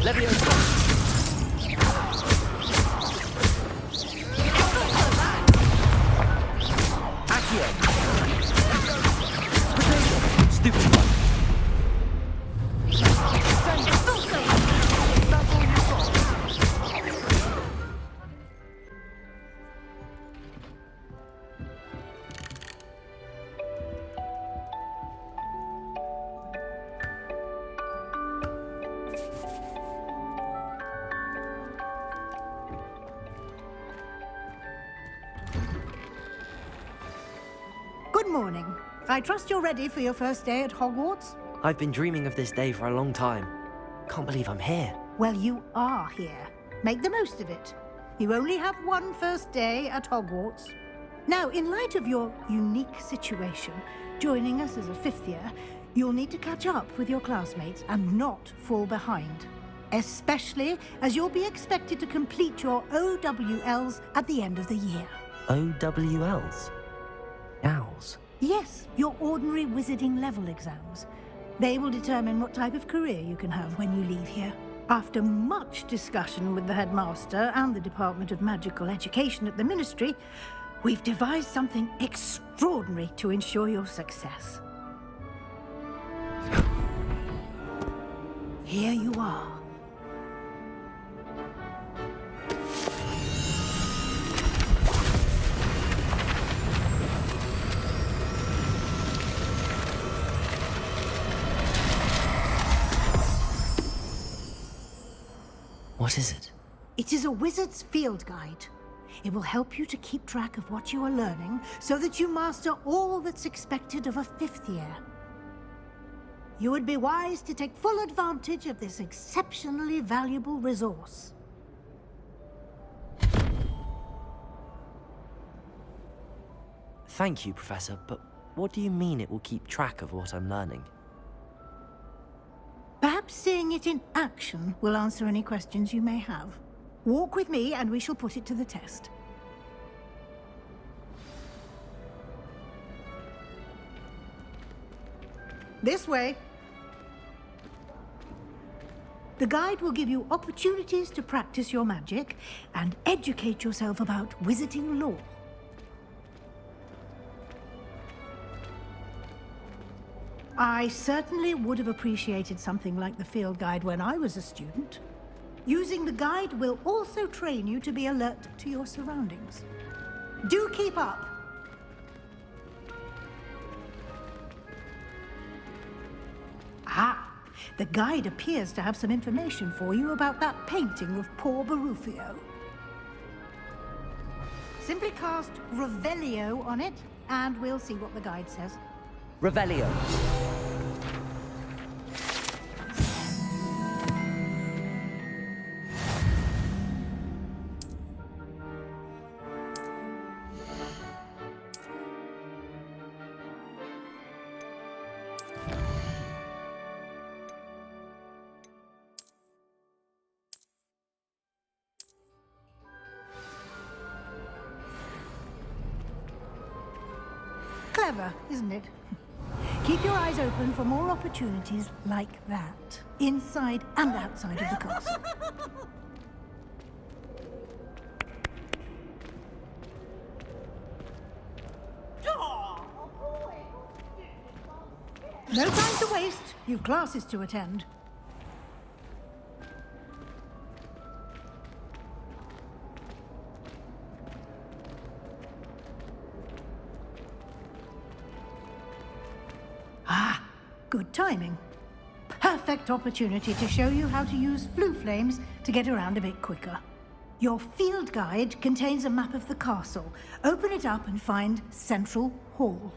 Revelio. Stupid one. Good morning. I trust you're ready for your first day at Hogwarts? I've been dreaming of this day for a long time. Can't believe I'm here. Well, you are here. Make the most of it. You only have one first day at Hogwarts. Now, in light of your unique situation, joining us as a fifth year, you'll need to catch up with your classmates and not fall behind. Especially as you'll be expected to complete your OWLs at the end of the year. OWLs? Owls? Yes, your ordinary wizarding level exams. They will determine what type of career you can have when you leave here. After much discussion with the headmaster and the Department of Magical Education at the Ministry, we've devised something extraordinary to ensure your success. Here you are. What is it? It is a wizard's field guide. It will help you to keep track of what you are learning so that you master all that's expected of a fifth year. You would be wise to take full advantage of this exceptionally valuable resource. Thank you, Professor, but what do you mean it will keep track of what I'm learning? Perhaps seeing it in action will answer any questions you may have. Walk with me and we shall put it to the test. This way. The guide will give you opportunities to practice your magic and educate yourself about wizarding lore. I certainly would have appreciated something like the field guide when I was a student. Using the guide will also train you to be alert to your surroundings. Do keep up! Ah, the guide appears to have some information for you about that painting of poor Barufio. Simply cast Revelio on it, and we'll see what the guide says. Revelio. Clever, isn't it? Keep your eyes open for more opportunities like that, inside and outside of the castle. No time to waste. You've classes to attend. Ah, good timing. Perfect opportunity to show you how to use Floo flames to get around a bit quicker. Your field guide contains a map of the castle. Open it up and find Central Hall.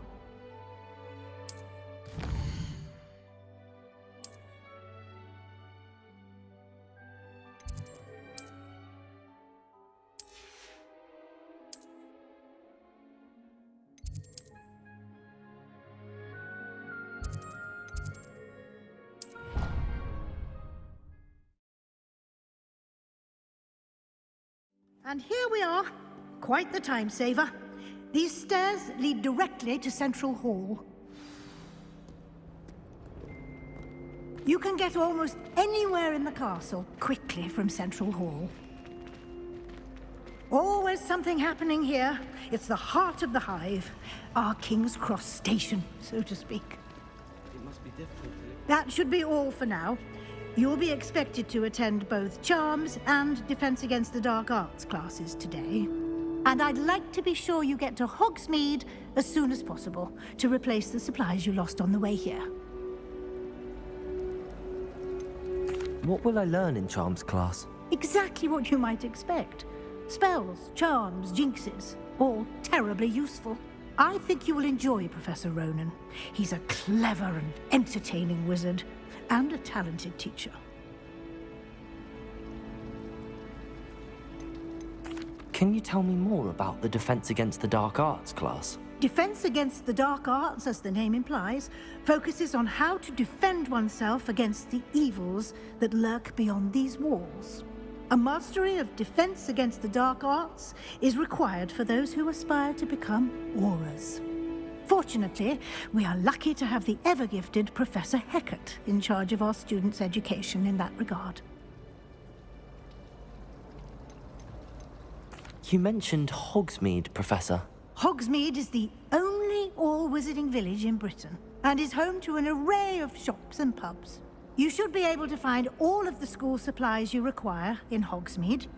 And here we are. Quite the time saver. These stairs lead directly to Central Hall. You can get almost anywhere in the castle quickly from Central Hall. Always something happening here. It's the heart of the hive. Our King's Cross station, so to speak. It must be difficult to... That should be all for now. You'll be expected to attend both Charms and Defense Against the Dark Arts classes today. And I'd like to be sure you get to Hogsmeade as soon as possible to replace the supplies you lost on the way here. What will I learn in Charms class? Exactly what you might expect. Spells, charms, jinxes, all terribly useful. I think you will enjoy Professor Ronan. He's a clever and entertaining wizard, and a talented teacher. Can you tell me more about the Defense Against the Dark Arts class? Defense Against the Dark Arts, as the name implies, focuses on how to defend oneself against the evils that lurk beyond these walls. A mastery of Defense Against the Dark Arts is required for those who aspire to become Aurors. Fortunately, we are lucky to have the ever-gifted Professor Hecat in charge of our students' education in that regard. You mentioned Hogsmeade, Professor. Hogsmeade is the only all-wizarding village in Britain, and is home to an array of shops and pubs. You should be able to find all of the school supplies you require in Hogsmeade.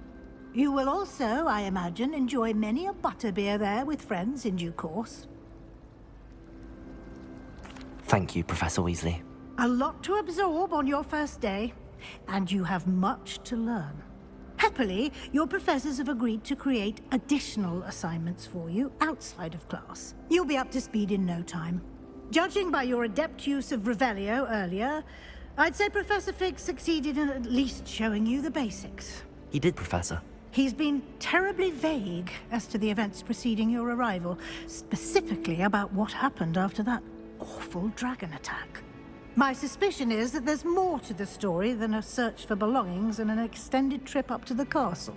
You will also, I imagine, enjoy many a butterbeer there with friends in due course. Thank you, Professor Weasley. A lot to absorb on your first day, and you have much to learn. Happily, your professors have agreed to create additional assignments for you outside of class. You'll be up to speed in no time. Judging by your adept use of Revelio earlier, I'd say Professor Fig succeeded in at least showing you the basics. He did, Professor. He's been terribly vague as to the events preceding your arrival, specifically about what happened after that awful dragon attack. My suspicion is that there's more to the story than a search for belongings and an extended trip up to the castle.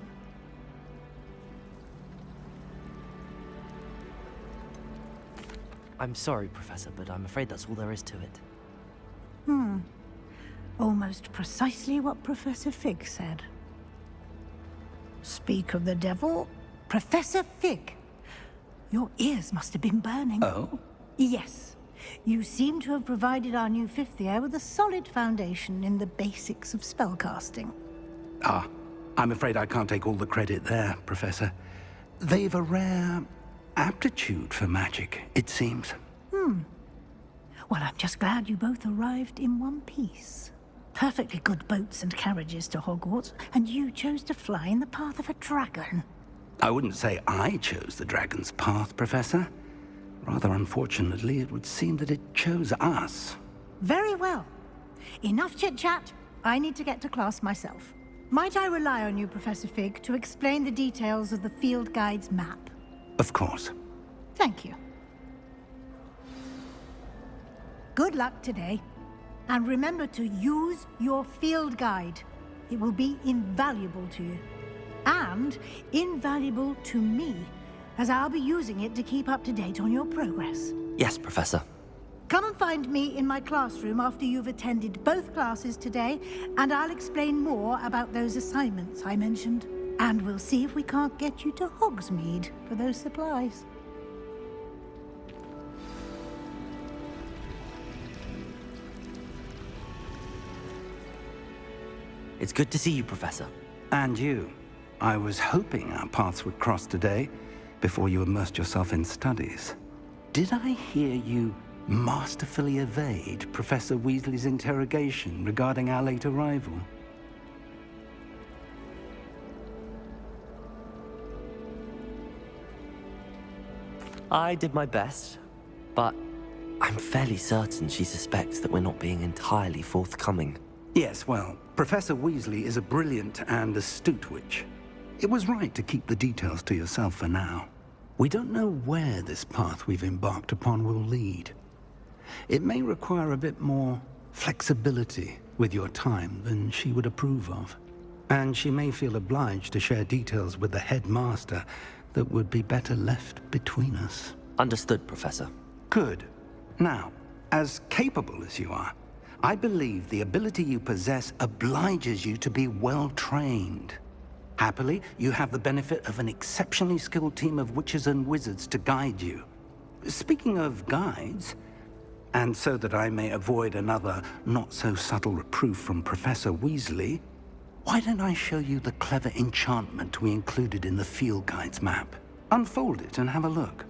I'm sorry, Professor, but I'm afraid that's all there is to it. Almost precisely what Professor Fig said. Speak of the devil, Professor Fig. Your ears must have been burning. Oh? Yes. You seem to have provided our new fifth year with a solid foundation in the basics of spellcasting. Ah, I'm afraid I can't take all the credit there, Professor. They've a rare aptitude for magic, it seems. Well, I'm just glad you both arrived in one piece. Perfectly good boats and carriages to Hogwarts, and you chose to fly in the path of a dragon. I wouldn't say I chose the dragon's path, Professor. Rather unfortunately, it would seem that it chose us. Very well. Enough chit-chat. I need to get to class myself. Might I rely on you, Professor Fig, to explain the details of the field guide's map? Of course. Thank you. Good luck today. And remember to use your field guide. It will be invaluable to you. And invaluable to me, as I'll be using it to keep up to date on your progress. Yes, Professor. Come and find me in my classroom after you've attended both classes today, and I'll explain more about those assignments I mentioned. And we'll see if we can't get you to Hogsmeade for those supplies. It's good to see you, Professor. And you. I was hoping our paths would cross today, before you immersed yourself in studies. Did I hear you masterfully evade Professor Weasley's interrogation regarding our late arrival? I did my best, but I'm fairly certain she suspects that we're not being entirely forthcoming. Yes, well, Professor Weasley is a brilliant and astute witch. It was right to keep the details to yourself for now. We don't know where this path we've embarked upon will lead. It may require a bit more flexibility with your time than she would approve of. And she may feel obliged to share details with the headmaster that would be better left between us. Understood, Professor. Good. Now, as capable as you are, I believe the ability you possess obliges you to be well-trained. Happily, you have the benefit of an exceptionally skilled team of witches and wizards to guide you. Speaking of guides, and so that I may avoid another not-so-subtle reproof from Professor Weasley, why don't I show you the clever enchantment we included in the field guide's map? Unfold it and have a look.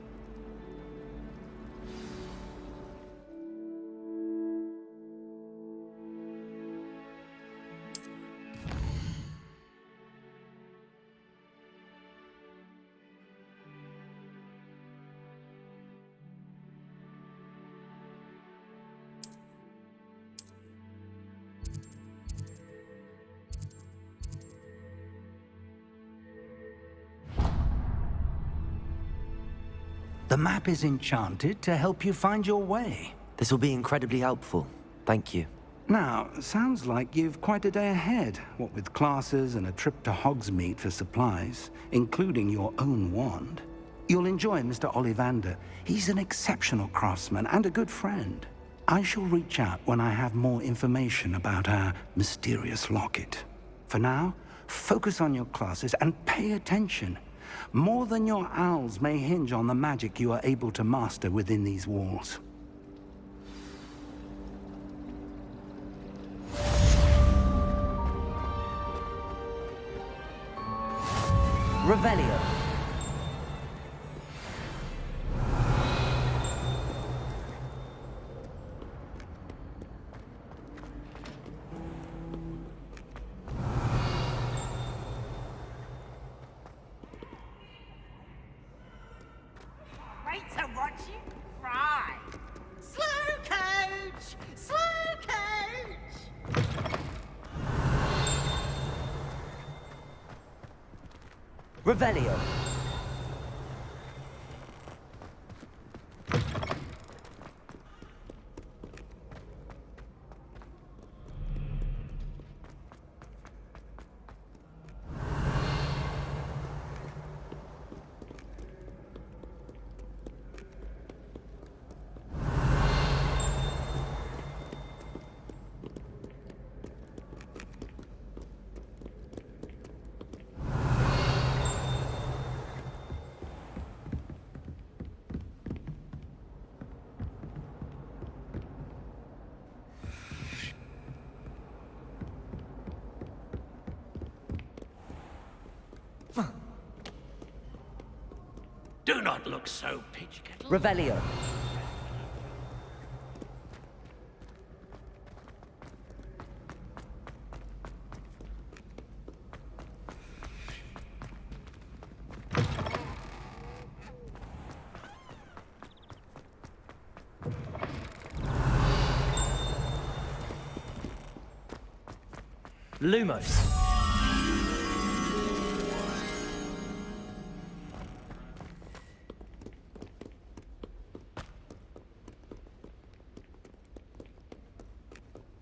The map is enchanted to help you find your way. This will be incredibly helpful. Thank you. Now, sounds like you've quite a day ahead, what with classes and a trip to Hogsmeade for supplies, including your own wand. You'll enjoy Mr. Ollivander. He's an exceptional craftsman and a good friend. I shall reach out when I have more information about our mysterious locket. For now, focus on your classes and pay attention. More than your owls may hinge on the magic you are able to master within these walls. Revelio. Wait to watch you cry. Slow coach! Slow coach! Revelio. Do not look so pitch kettle. Revelio. Lumos.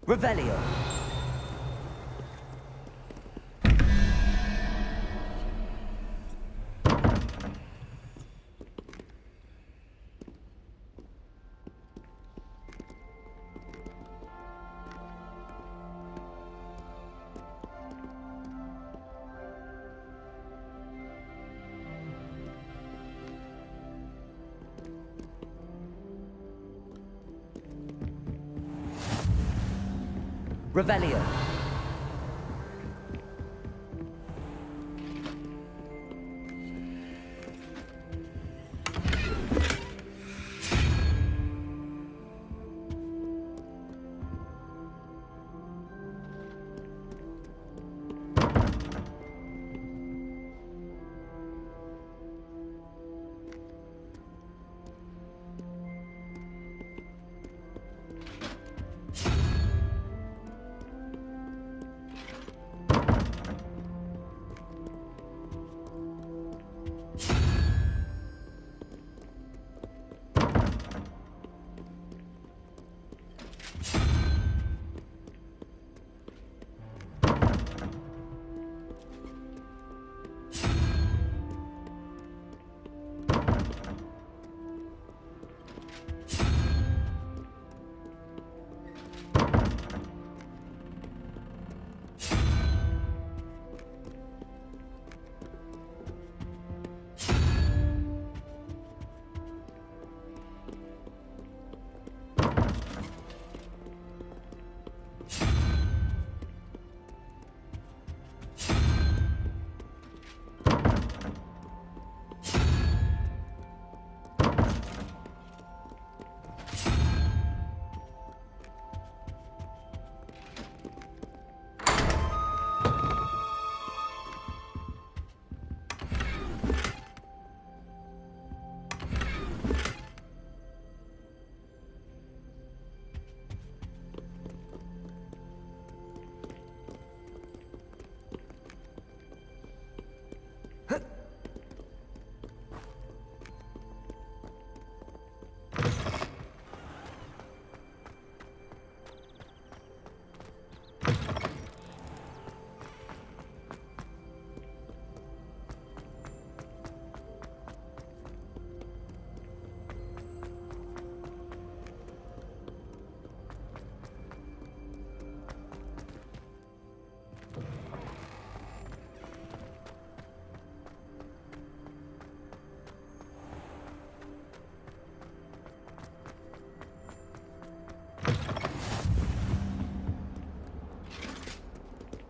Revelio. Revelio.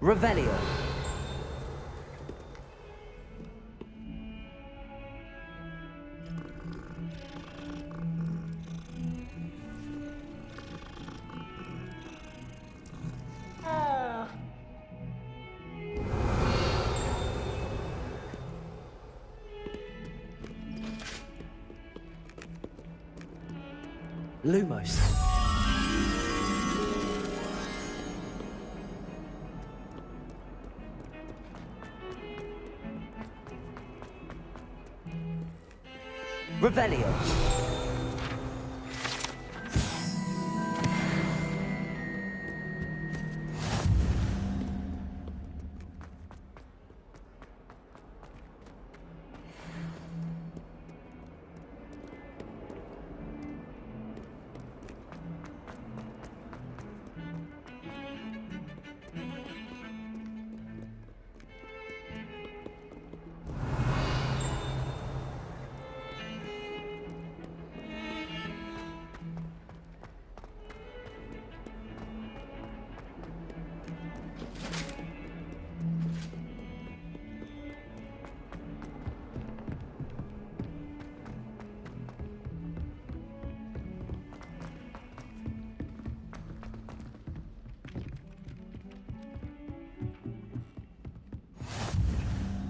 Revelio. Lumos. Revelio.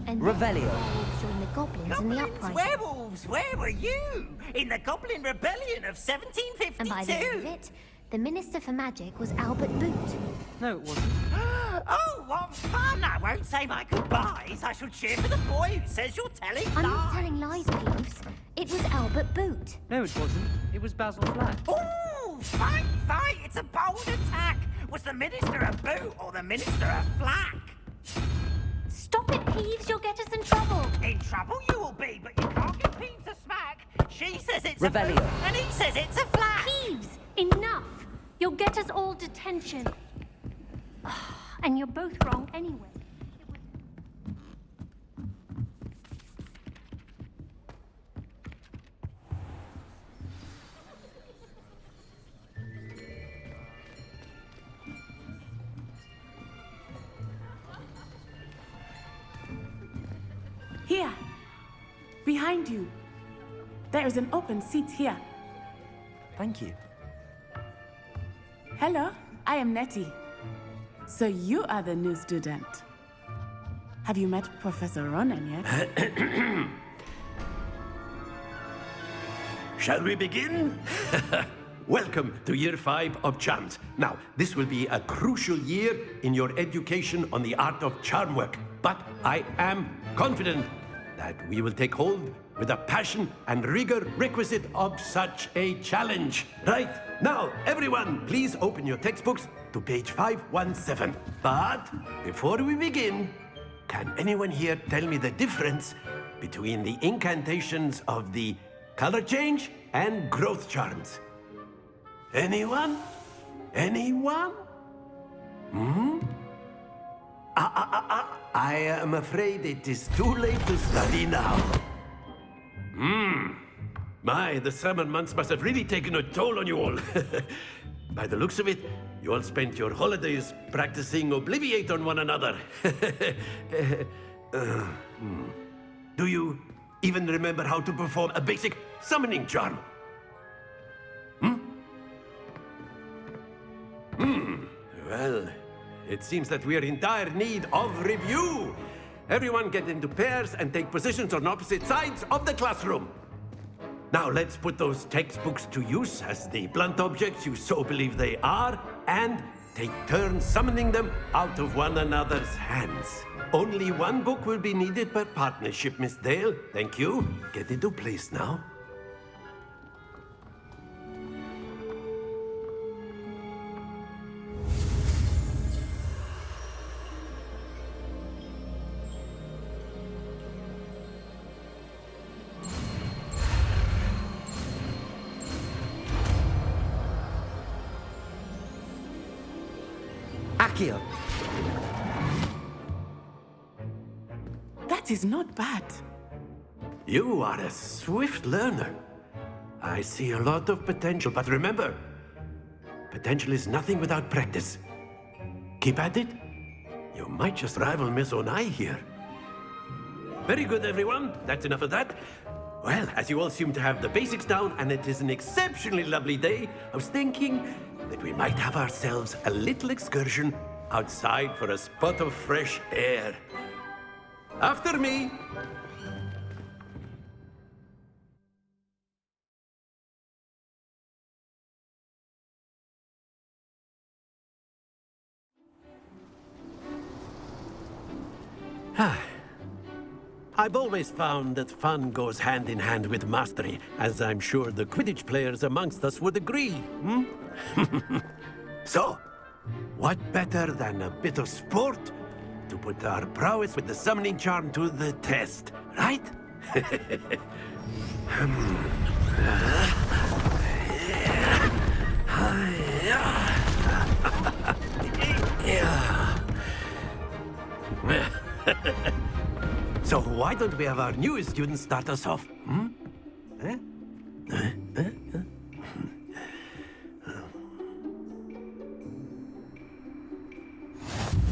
And Revelio. join the goblins in the Goblins, uprising. werewolves, where were you? In the Goblin Rebellion of 1752? And by the end of it, the Minister for Magic was Albert Boot. No, it wasn't. Oh, what fun! I won't say my goodbyes. I shall cheer for the boy who says you're telling I'm lies. not telling lies, Peeves. It was Albert Boot. No, it wasn't. It was Basil Flack. Ooh, fight, fight! It's a bold attack. Was the Minister a boot or the Minister a flack? Stop it, Peeves. You'll get us in trouble. In trouble you will be, but you can't give Peeves a smack. She says it's Revelio. a boot, and he says it's a flack. Peeves, enough. You'll get us all detention. And you're both wrong anyway. Here, behind you. There is an open seat here. Thank you. Hello, I am Nettie. So you are the new student. Have you met Professor Ronan yet? Shall we begin? Welcome to Year 5 of Charms. Now, this will be a crucial year in your education on the art of charm work. But I am confident that we will take hold with the passion and rigor requisite of such a challenge. Right, now, everyone, please open your textbooks to page 517. But before we begin, can anyone here tell me the difference between the incantations of the color change and growth charms? Anyone? Anyone? I am afraid it is too late to study now. My, the summer months must have really taken a toll on you all. By the looks of it, you all spent your holidays practicing Obliviate on one another. Do you even remember how to perform a basic summoning charm? Well, it seems that we are in dire need of review. Everyone get into pairs and take positions on opposite sides of the classroom. Now let's put those textbooks to use as the blunt objects you so believe they are, and take turns summoning them out of one another's hands. Only one book will be needed per partnership, Miss Dale. Thank you. Get into place now. Accio. That is not bad. You are a swift learner. I see a lot of potential, but remember, potential is nothing without practice. Keep at it, You might just rival Miss Onai here. Very good, everyone. That's enough of that. Well, as you all seem to have the basics down, and it is an exceptionally lovely day, I was thinking that we might have ourselves a little excursion outside for a spot of fresh air. After me. I've always found that fun goes hand in hand with mastery, as I'm sure the Quidditch players amongst us would agree, hmm? So, what better than a bit of sport to put our prowess with the summoning charm to the test, right? So why don't we have our newest student start us off? Hmm?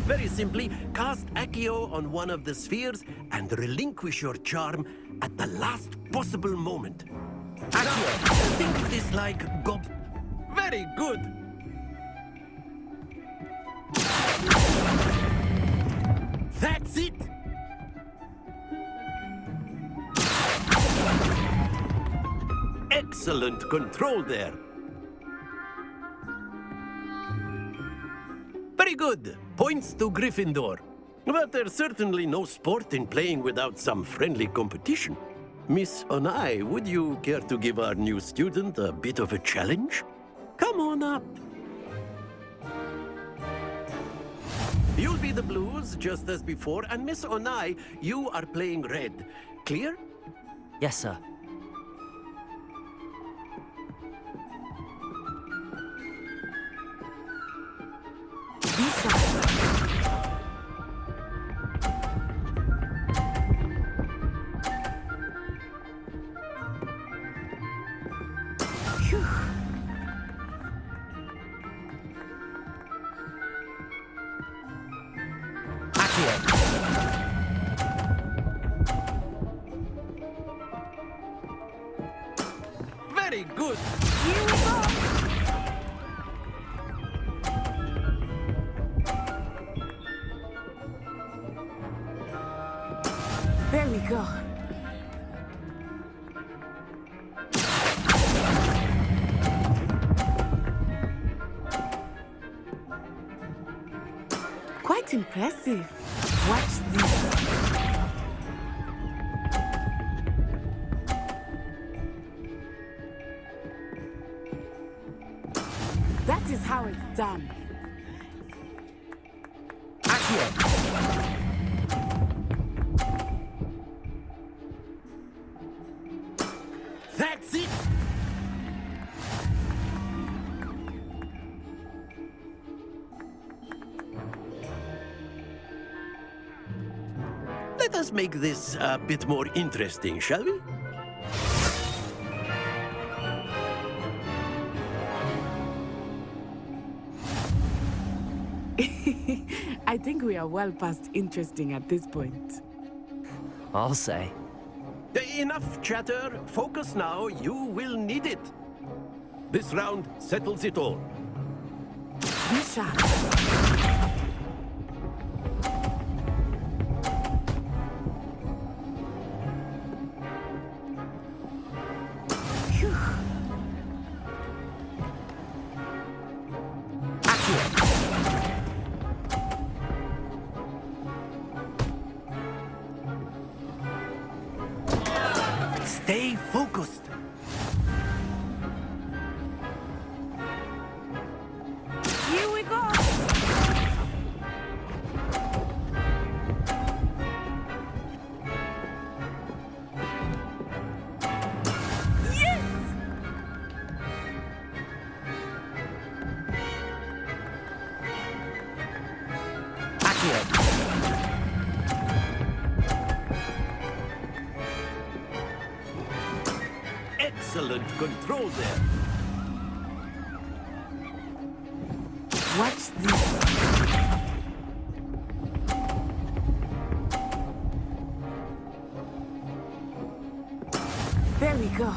Very simply, cast Accio on one of the spheres and relinquish your charm at the last possible moment. Accio, think of this like gob... Very good! That's it! Excellent control there. Very good. Points to Gryffindor. But there's certainly no sport in playing without some friendly competition. Miss Onai, would you care to give our new student a bit of a challenge? Come on up. You'll be the blues, just as before, and Miss Onai, you are playing red. Clear? Yes, sir. Very good. Here we go! There we go. Quite impressive. Watch this. That is how it's done. That's it! Let us make this a bit more interesting, shall we? I think we are well past interesting at this point. I'll say. Enough chatter. Focus now. You will need it. This round settles it all. Be sharp. Phew. Stay focused. Here we go. Yes! Excellent control there. Watch this. go.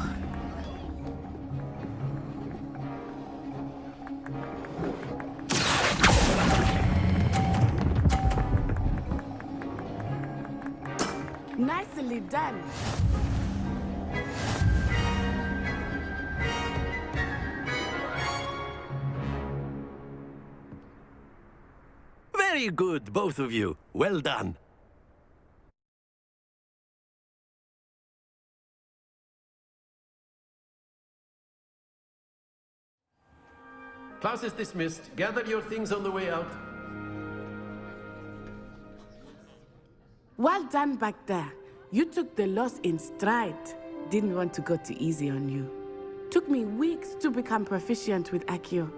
Nicely done. Very good, both of you. Well done. Class is dismissed. Gather your things on the way out. Well done back there. You took the loss in stride. Didn't want to go too easy on you. Took me weeks to become proficient with Accio.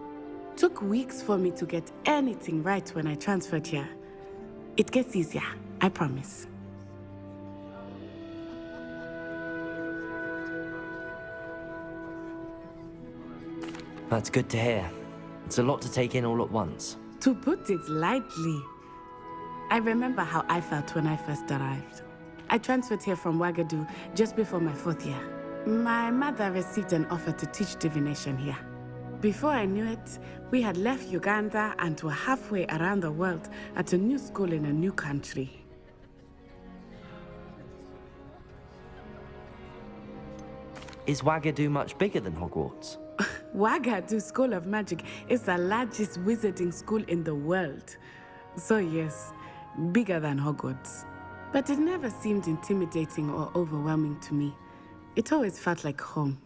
Took weeks for me to get anything right when I transferred here. It gets easier, I promise. That's good to hear. It's a lot to take in all at once. To put it lightly, I remember how I felt when I first arrived. I transferred here from Wagadu just before my 4th year. My mother received an offer to teach divination here. Before I knew it, we had left Uganda and were halfway around the world at a new school in a new country. Is Wagadu much bigger than Hogwarts? Wagadu School of Magic is the largest wizarding school in the world. So yes, bigger than Hogwarts. But it never seemed intimidating or overwhelming to me. It always felt like home.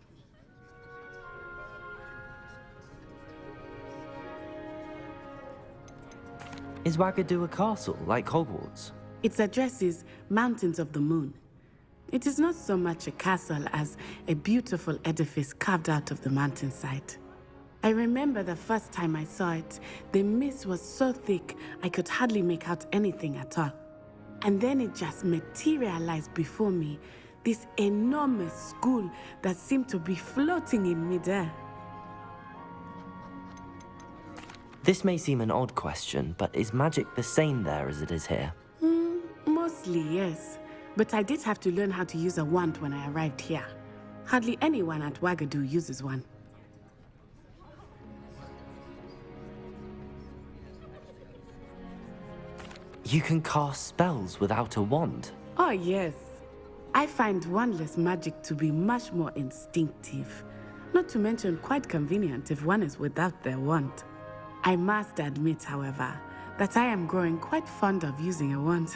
Is Wagadu a castle, like Hogwarts? Its address is Mountains of the Moon. It is not so much a castle as a beautiful edifice carved out of the mountainside. I remember the first time I saw it, the mist was so thick I could hardly make out anything at all. And then it just materialized before me, this enormous school that seemed to be floating in midair. This may seem an odd question, but is magic the same there as it is here? Mostly, yes. But I did have to learn how to use a wand when I arrived here. Hardly anyone at Wagadu uses one. You can cast spells without a wand? Oh, yes. I find wandless magic to be much more instinctive. Not to mention quite convenient if one is without their wand. I must admit, however, that I am growing quite fond of using a wand.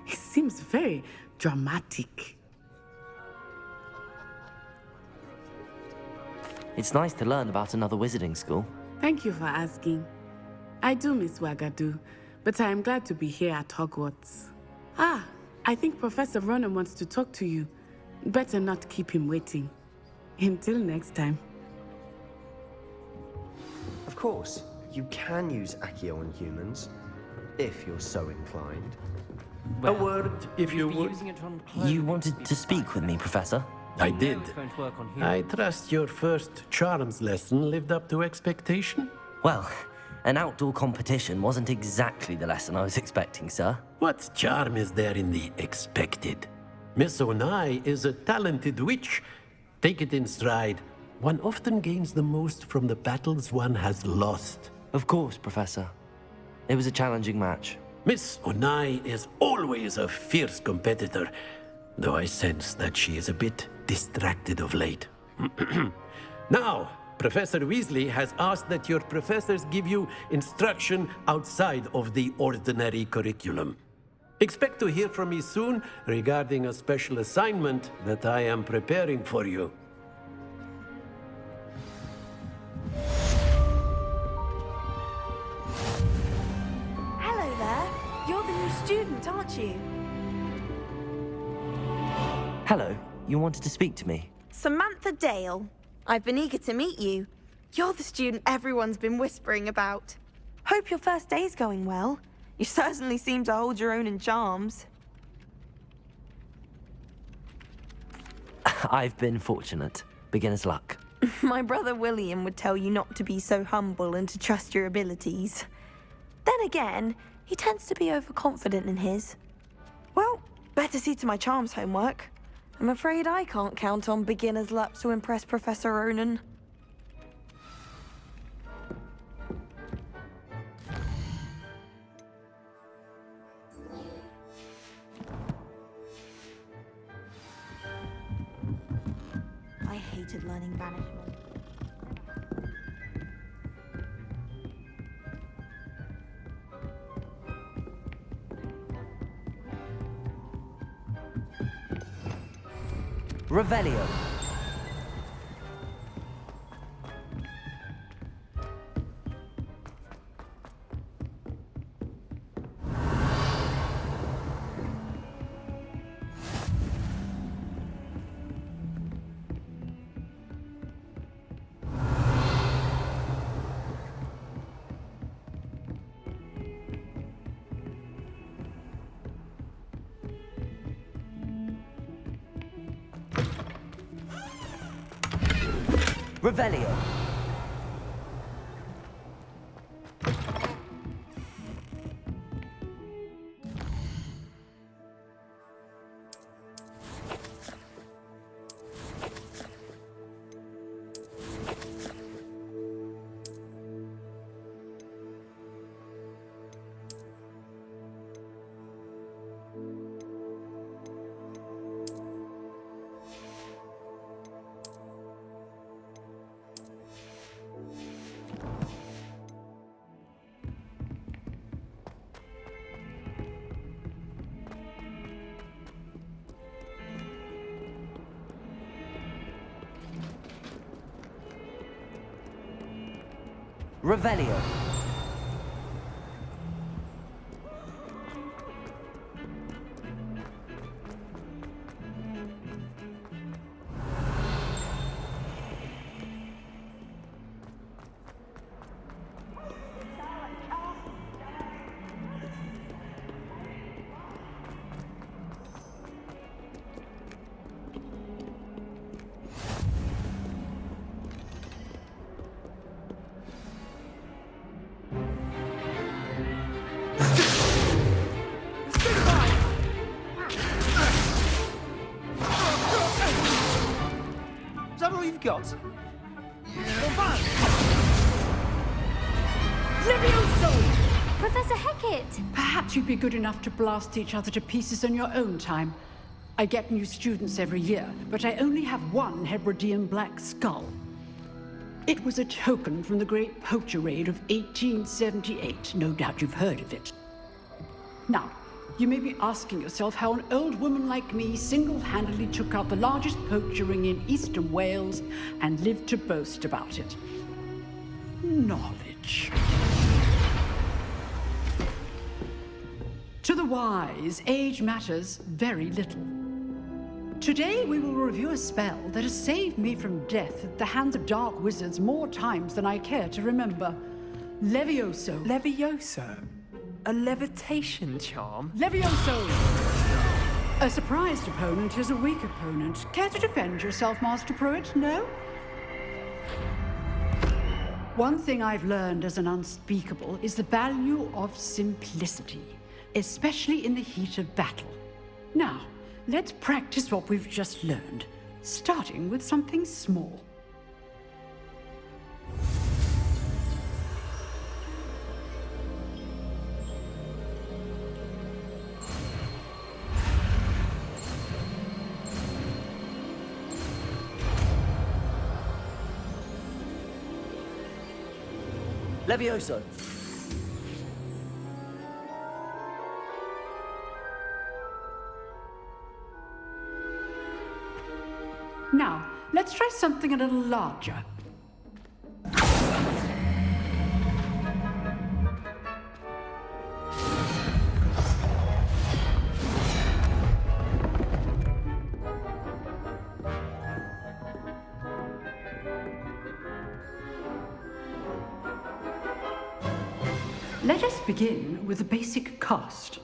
It seems very dramatic. It's nice to learn about another wizarding school. Thank you for asking. I do miss Wagadu, but I am glad to be here at Hogwarts. Ah, I think Professor Ronan wants to talk to you. Better not keep him waiting. Until next time. Of course, you can use Accio on humans, if you're so inclined. A word, if you Be would. using it on clothes You wanted be to speak with me, Professor? I You know did. it's going to work on I humans. trust your first charms lesson lived up to expectation? Well, an outdoor competition wasn't exactly the lesson I was expecting, sir. What charm is there in the expected? Miss Onai is a talented witch. Take it in stride. One often gains the most from the battles one has lost. Of course, Professor. It was a challenging match. Miss Onai is always a fierce competitor, though I sense that she is a bit distracted of late. Now, Professor Weasley has asked that your professors give you instruction outside of the ordinary curriculum. Expect to hear from me soon regarding a special assignment that I am preparing for you. Hello there. You're the new student, aren't you? Hello, you wanted to speak to me? Samantha Dale. I've been eager to meet you. You're the student everyone's been whispering about. Hope your first day's going well. You certainly seem to hold your own in charms. I've been fortunate. Beginner's luck. My brother William would tell you not to be so humble and to trust your abilities. Then again, he tends to be overconfident in his. Well, better see to my charms homework. I'm afraid I can't count on beginner's luck to impress Professor Ronan. I hated learning banishment. Revelio. Revelio. Revelio. Is that all you've got? Professor Hecat! Perhaps you'd be good enough to blast each other to pieces on your own time. I get new students every year, but I only have one Hebridean black skull. It was a token from the Great Poacher Raid of 1878. No doubt you've heard of it. Now, you may be asking yourself how an old woman like me single-handedly took out the largest poacher ring in eastern Wales and lived to boast about it. Knowledge. To the wise, age matters very little. Today we will review a spell that has saved me from death at the hands of dark wizards more times than I care to remember. Levioso. Levioso? A levitation charm? Levioso! A surprised opponent is a weak opponent. Care to defend yourself, Master Pruitt? No? One thing I've learned as an unspeakable is the value of simplicity, especially in the heat of battle. Now, let's practice what we've just learned, starting with something small. Levioso. Now, let's try something a little larger. Let us begin with the basic cast.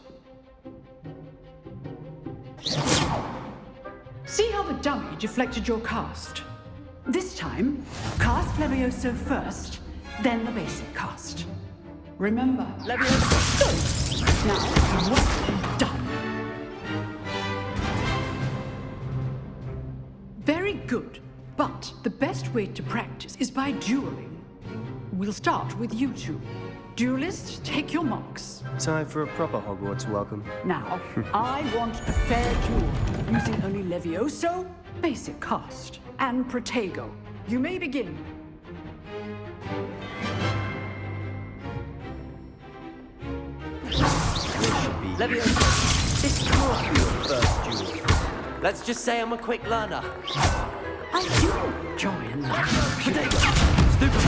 See how the dummy deflected your cast? This time, cast Levioso first, then the basic cast. Remember, Levioso. Good. Now, well done. way to practice is by dueling. We'll start with you two. Duelists, take your marks. Time for a proper Hogwarts welcome. Now, I want a fair duel, using only Levioso, basic cast, and Protego. You may begin. Levioso, This can't be your first duel. let's just say I'm a quick learner. I do enjoy a life. Protego, stupid.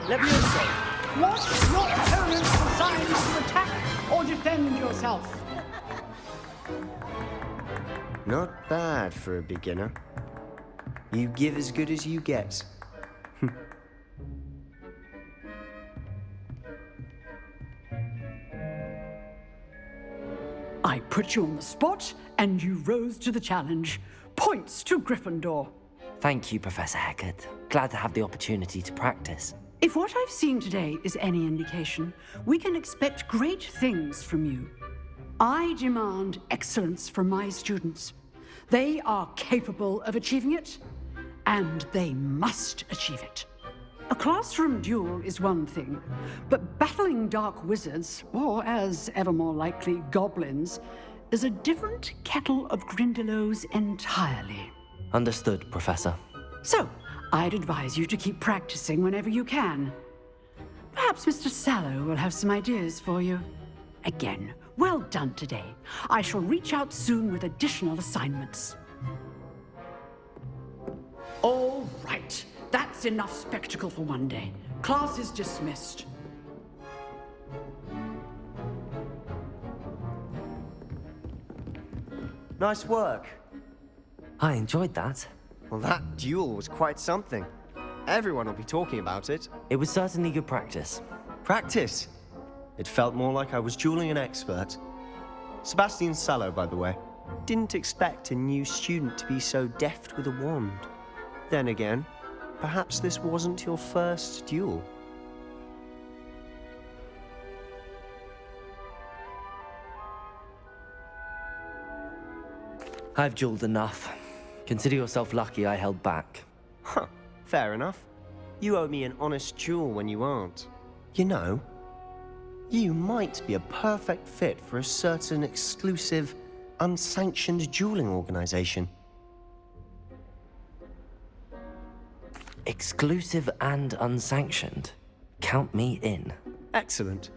Levioso, Watch your opponent's signs to attack or defend yourself. Not bad for a beginner. You give as good as you get. I put you on the spot, and you rose to the challenge. Points to Gryffindor. Thank you, Professor Hecat. Glad to have the opportunity to practice. If what I've seen today is any indication, we can expect great things from you. I demand excellence from my students. They are capable of achieving it, and they must achieve it. A classroom duel is one thing, but battling dark wizards, or as ever more likely, goblins, is a different kettle of Grindylows entirely. Understood, Professor. So, I'd advise you to keep practicing whenever you can. Perhaps Mr. Sallow will have some ideas for you. Again, well done today. I shall reach out soon with additional assignments. All right. That's enough spectacle for one day. Class is dismissed. Nice work. I enjoyed that. Well, that duel was quite something. Everyone will be talking about it. It was certainly good practice. Practice? It felt more like I was dueling an expert. Sebastian Sallow, by the way. Didn't expect a new student to be so deft with a wand. Then again, perhaps this wasn't your first duel. I've dueled enough. Consider yourself lucky I held back. Huh, fair enough. You owe me an honest duel when you aren't. You know, you might be a perfect fit for a certain exclusive, unsanctioned dueling organization. Exclusive and unsanctioned. Count me in. Excellent.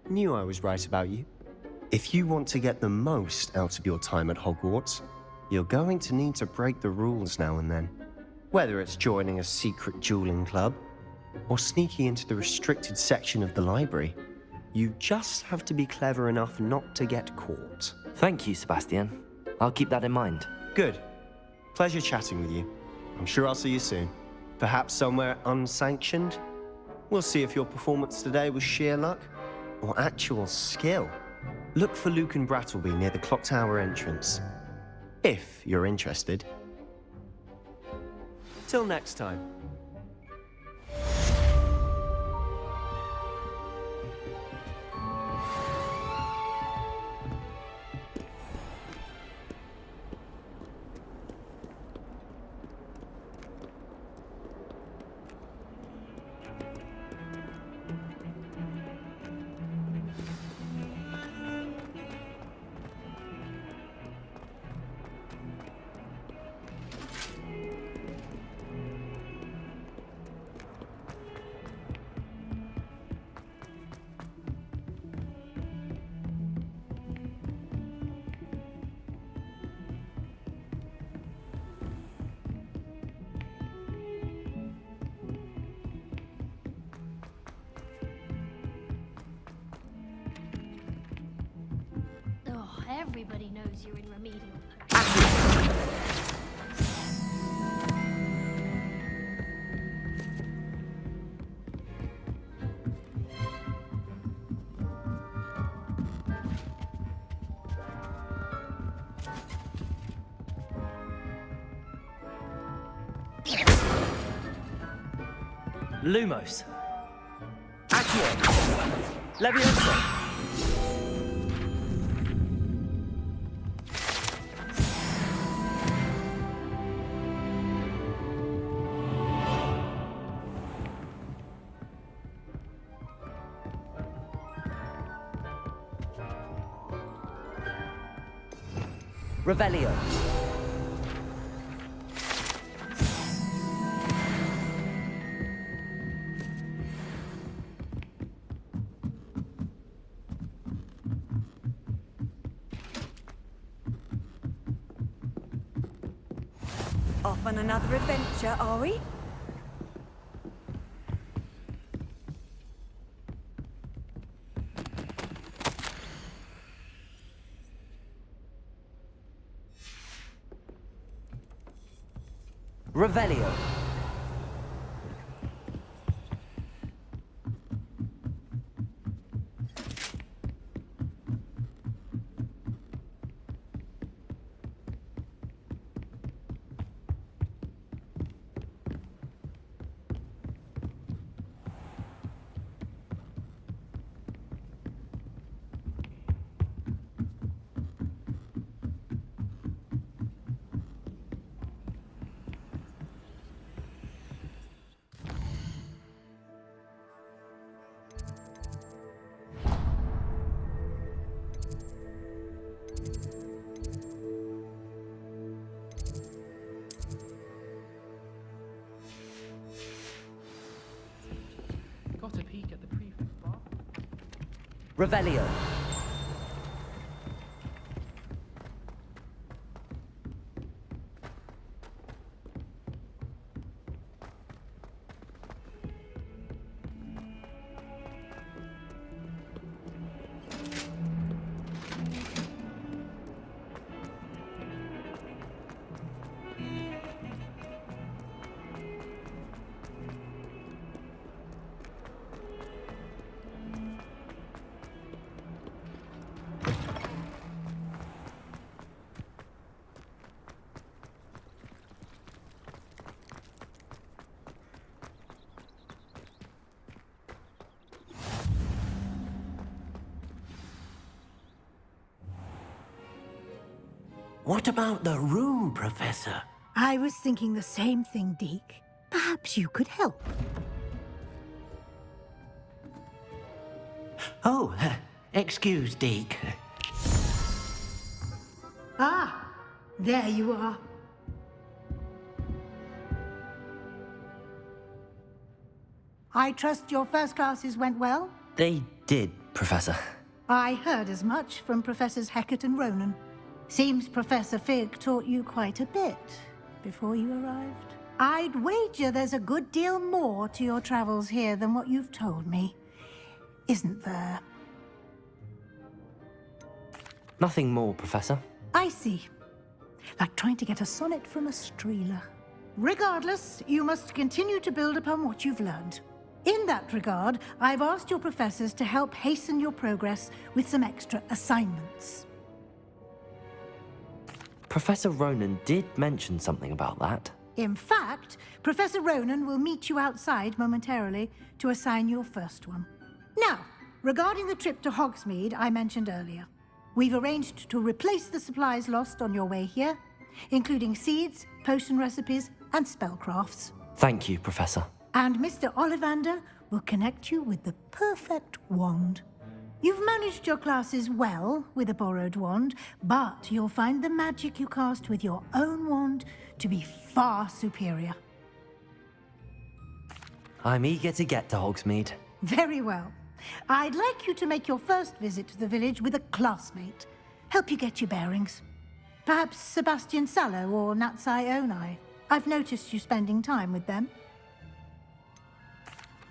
Knew I was right about you. If you want to get the most out of your time at Hogwarts, you're going to need to break the rules now and then. Whether it's joining a secret dueling club, or sneaking into the restricted section of the library, you just have to be clever enough not to get caught. Thank you, Sebastian. I'll keep that in mind. Good. Pleasure chatting with you. I'm sure I'll see you soon. Perhaps somewhere unsanctioned? We'll see if your performance today was sheer luck or actual skill. Look for Luke and Brattleby near the clock tower entrance, if you're interested. Till next time. Oh, everybody knows you're in remedial. Lumos. Accio. Levioso. Revelio. Off on another adventure, are we? Revelio. Got a peek at the prefect's bar. Revelio. What about the room, Professor? I was thinking the same thing, Deke. Perhaps you could help. Oh, excuse, Deke. Ah, there you are. I trust your first classes went well? They did, Professor. I heard as much from Professors Hecat and Ronan. Seems Professor Fig taught you quite a bit before you arrived. I'd wager there's a good deal more to your travels here than what you've told me. Isn't there? Nothing more, Professor. I see. Like trying to get a sonnet from a streeler. Regardless, you must continue to build upon what you've learned. In that regard, I've asked your professors to help hasten your progress with some extra assignments. Professor Ronan did mention something about that. In fact, Professor Ronan will meet you outside momentarily to assign your first one. Now, regarding the trip to Hogsmeade I mentioned earlier, we've arranged to replace the supplies lost on your way here, including seeds, potion recipes, and spellcrafts. Thank you, Professor. And Mr. Ollivander will connect you with the perfect wand. You've managed your classes well with a borrowed wand, but you'll find the magic you cast with your own wand to be far superior. I'm eager to get to Hogsmeade. Very well. I'd like you to make your first visit to the village with a classmate. Help you get your bearings. Perhaps Sebastian Sallow or Natsai Onai. I've noticed you spending time with them.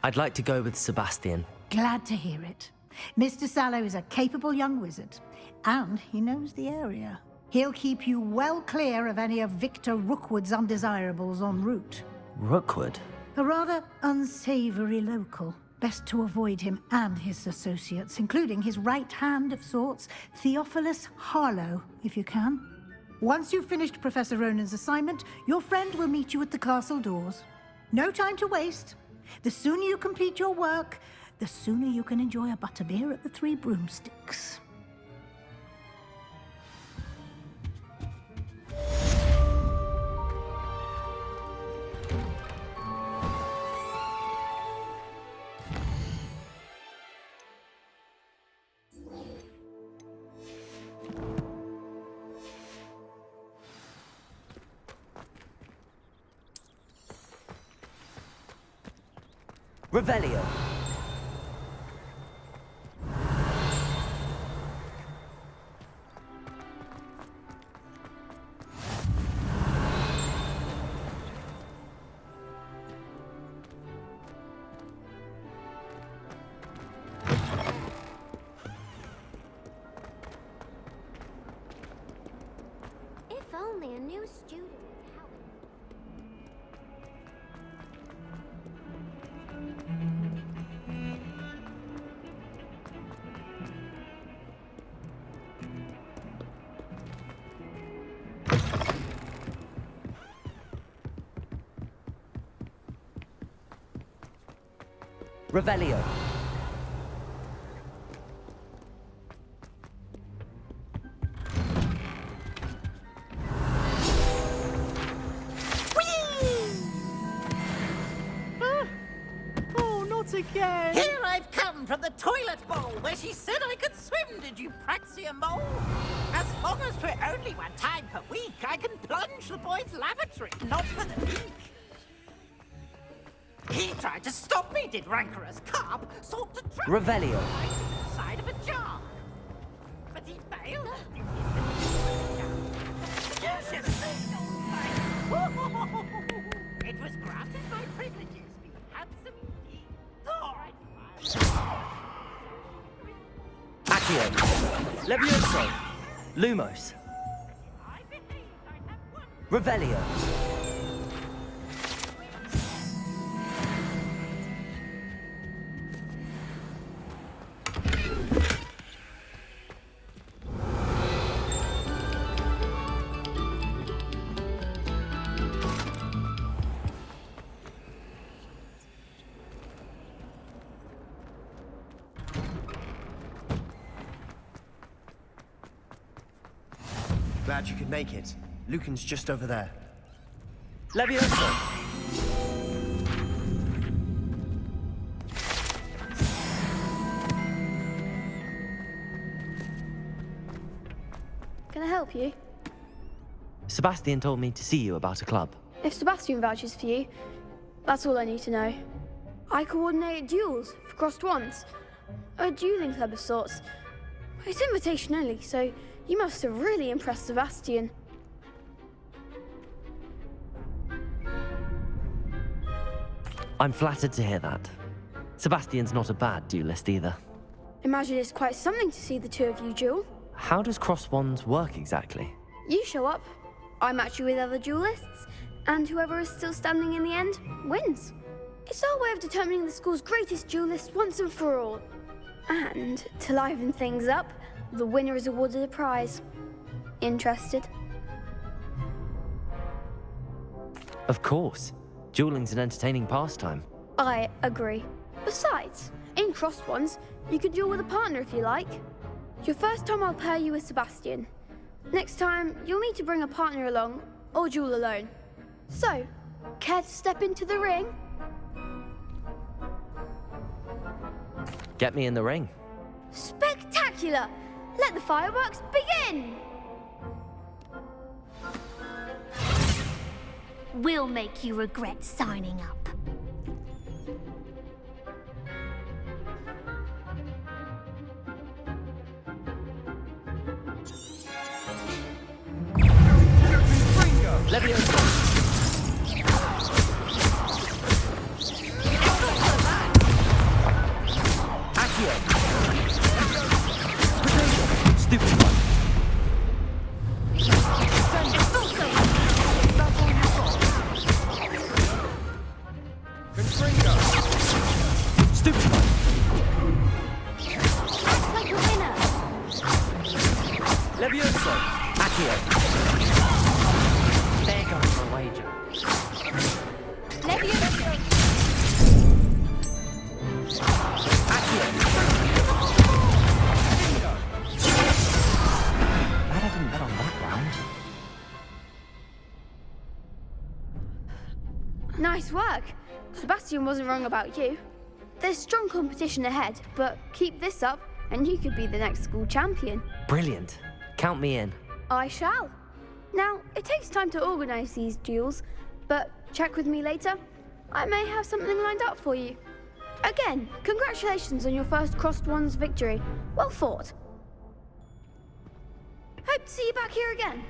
I'd like to go with Sebastian. Glad to hear it. Mr. Sallow is a capable young wizard, and he knows the area. He'll keep you well clear of any of Victor Rookwood's undesirables en route. Rookwood? A rather unsavory local. Best to avoid him and his associates, including his right hand of sorts, Theophilus Harlow, if you can. Once you've finished Professor Ronan's assignment, your friend will meet you at the castle doors. No time to waste. The sooner you complete your work, the sooner you can enjoy a butterbeer at the Three Broomsticks. Revelio. If only a new student would help. Revelio. Oh, not again! Here I've come from the toilet bowl where she said I could swim, did you praxia mole? As long as for only one time per week, I can plunge the boy's lavatory, not for the leak. He tried to stop me, did rancorous carp, sought to trap Revelio. me inside of a jar. But he failed. It was granted my privileges, be handsome indeed. Accio. Levioso. Lumos. Revelio. Glad you could make it. Lucan's just over there. Levioso. Can I help you? Sebastian told me to see you about a club. If Sebastian vouches for you, that's all I need to know. I coordinate duels for crossed wands. A dueling club of sorts. It's invitation only, so you must have really impressed Sebastian. I'm flattered to hear that. Sebastian's not a bad duelist either. Imagine it's quite something to see the two of you duel. How does cross wands work exactly? You show up, I match you with other duelists, and whoever is still standing in the end wins. It's our way of determining the school's greatest duelist once and for all. And to liven things up, the winner is awarded a prize. Interested? Of course. Dueling's an entertaining pastime. I agree. Besides, in crossed ones, you could duel with a partner if you like. Your first time I'll pair you with Sebastian. Next time, you'll need to bring a partner along, or duel alone. So, care to step into the ring? Get me in the ring. Spectacular! Let the fireworks begin! We'll make you regret signing up. Levioso. Accio. Stupid one. Stupid one. Looks like a winner. Levioso. Accio. There goes my wager. Levioso. Accio. Glad I didn't bet on that round. Nice work. Sebastian wasn't wrong about you. There's strong competition ahead, but keep this up and you could be the next school champion. Brilliant. Count me in. I shall. Now, it takes time to organize these duels, but check with me later. I may have something lined up for you. Again, congratulations on your first Crossed Ones victory. Well fought. Hope to see you back here again.